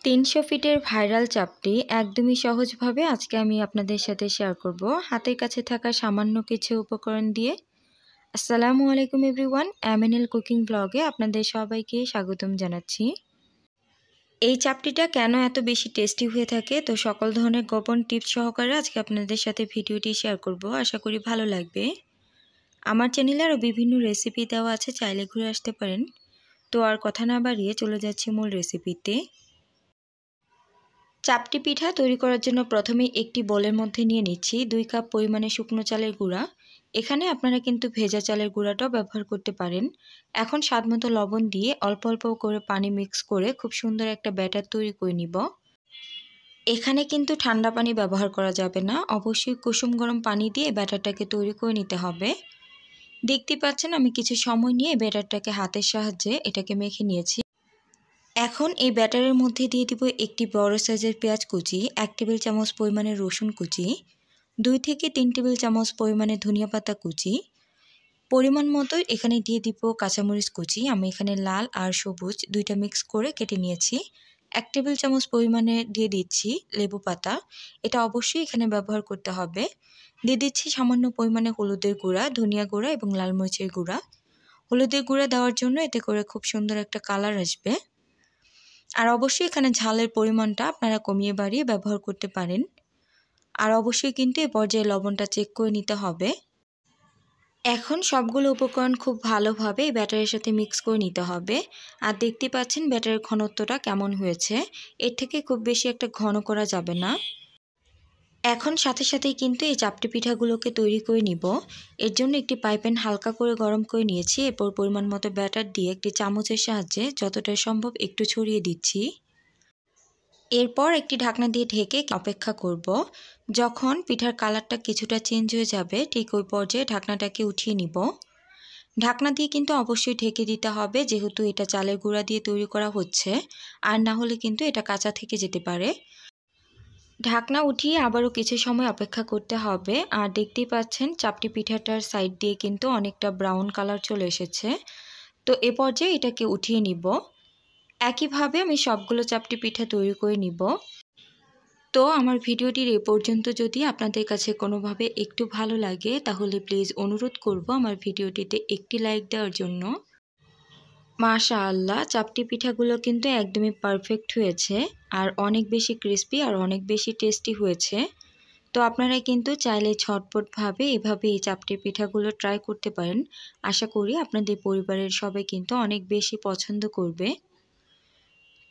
300 ফিটের ভাইরাল চাপটি একদমই সহজভাবে আজকে আমি আপনাদের সাথে শেয়ার করব হাতের কাছে থাকা সামান্য কিছু উপকরণ দিয়ে। আসসালামু আলাইকুম এভরিওয়ান, এমএনএল কুকিং ব্লগে আপনাদের সবাইকে স্বাগতম জানাচ্ছি। এই চাপটিটা কেন এত বেশি টেস্টি হয়ে থাকে, তো সকল ধরনের গোপন টিপস সহকারে আজকে আপনাদের সাথে ভিডিওটি শেয়ার করব। আশা করি ভালো লাগবে। আমার চ্যানেলে আরও বিভিন্ন রেসিপি দেওয়া আছে, চাইলে ঘুরে আসতে পারেন। তো আর কথা না বাড়িয়ে চলে যাচ্ছি মূল রেসিপিতে। চাপটি পিঠা তৈরি করার জন্য প্রথমেই একটি বোলের মধ্যে নিয়ে নিচ্ছি 2 কাপ পরিমাণে শুকনো চালের গুঁড়া। এখানে আপনারা কিন্তু ভেজা চালের গুঁড়াটাও ব্যবহার করতে পারেন। এখন স্বাদমতো লবণ দিয়ে অল্প অল্প করে পানি মিক্স করে খুব সুন্দর একটা ব্যাটার তৈরি করে নিব। এখানে কিন্তু ঠান্ডা পানি ব্যবহার করা যাবে না, অবশ্যই কুসুম গরম পানি দিয়ে ব্যাটারটাকে তৈরি করে নিতে হবে। দেখতে পাচ্ছেন আমি কিছু সময় নিয়ে ব্যাটারটাকে হাতের সাহায্যে এটাকে মেখে নিয়েছি। এখন এই ব্যাটারের মধ্যে দিয়ে দিব একটি বড় সাইজের পেঁয়াজ কুচি, 1 টেবিল চামচ পরিমাণে রসুন কুচি, 2 থেকে 3 টেবিল চামচ পরিমাণে ধনিয়া পাতা কুচি, পরিমাণ মতো এখানে দিয়ে দিব কাঁচামরিচ কুচি। আমি এখানে লাল আর সবুজ দুইটা মিক্স করে কেটে নিয়েছি। 1 টেবিল চামচ পরিমাণে দিয়ে দিচ্ছি লেবু পাতা, এটা অবশ্যই এখানে ব্যবহার করতে হবে। দিয়ে দিচ্ছি সামান্য পরিমাণে হলুদের গুঁড়া, ধনিয়া গুঁড়া এবং লাল মরিচের গুঁড়া। হলুদের গুঁড়া দেওয়ার জন্য এতে করে খুব সুন্দর একটা কালার আসবে। আর অবশ্যই এখানে ঝালের পরিমাণটা আপনারা কমিয়ে বাড়িয়ে ব্যবহার করতে পারেন। আর অবশ্যই কিন্তু এই পর্যায়ে লবণটা চেক করে নিতে হবে। এখন সবগুলো উপকরণ খুব ভালোভাবে এই ব্যাটারের সাথে মিক্স করে নিতে হবে। আর দেখতে পাচ্ছেন ব্যাটারের ঘনত্বটা কেমন হয়েছে, এর থেকে খুব বেশি একটা ঘন করা যাবে না। এখন সাথে সাথেই কিন্তু এই চাপটি পিঠাগুলোকে তৈরি করে নিব। এর জন্য একটি পাইপ্যান হালকা করে গরম করে নিয়েছি। এরপর পরিমাণ মতো ব্যাটার দিয়ে একটি চামচের সাহায্যে যতটা সম্ভব একটু ছড়িয়ে দিচ্ছি। এরপর একটি ঢাকনা দিয়ে ঢেকে অপেক্ষা করব। যখন পিঠার কালারটা কিছুটা চেঞ্জ হয়ে যাবে ঠিক ওই পর্যায়ে ঢাকনাটাকে উঠিয়ে নিব। ঢাকনা দিয়ে কিন্তু অবশ্যই ঢেকে দিতে হবে, যেহেতু এটা চালের গুঁড়া দিয়ে তৈরি করা হচ্ছে, আর না হলে কিন্তু এটা কাঁচা থেকে যেতে পারে। ঢাকনা উঠিয়ে আবারও কিছু সময় অপেক্ষা করতে হবে। আর দেখতেই পাচ্ছেন চাপটি পিঠাটার সাইড দিয়ে কিন্তু অনেকটা ব্রাউন কালার চলে এসেছে। তো এ পর্যায়ে এটাকে উঠিয়ে নিব। একইভাবে আমি সবগুলো চাপটি পিঠা তৈরি করে নিব। তো আমার ভিডিওটির এ পর্যন্ত যদি আপনাদের কাছে কোনোভাবে একটু ভালো লাগে, তাহলে প্লিজ অনুরোধ করব আমার ভিডিওটিতে একটি লাইক দেওয়ার জন্য। মাশাআল্লাহ, চাপটি পিঠাগুলো কিন্তু একদমই পারফেক্ট হয়েছে আর অনেক বেশি ক্রিস্পি আর অনেক বেশি টেস্টি হয়েছে। তো আপনারা কিন্তু চাইলে ঝটপটভাবে এভাবে এই চাপটি পিঠাগুলো ট্রাই করতে পারেন। আশা করি আপনাদের পরিবারের সবাই কিন্তু অনেক বেশি পছন্দ করবে।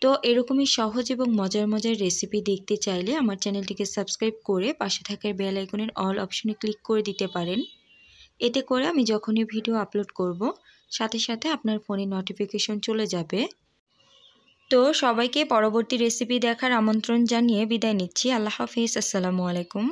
তো এরকমই সহজ এবং মজার মজার রেসিপি দেখতে চাইলে আমার চ্যানেলটিকে সাবস্ক্রাইব করে পাশে থাকা বেল আইকনের অল অপশনে ক্লিক করে দিতে পারেন। এতে করে আমি যখনই ভিডিও আপলোড করব সাথে সাথে আপনার ফোনে নোটিফিকেশন চলে যাবে। তো সবাইকে পরবর্তী রেসিপি দেখার আমন্ত্রণ জানিয়ে বিদায় নিচ্ছি। আল্লাহ হাফিজ, আসসালামু আলাইকুম।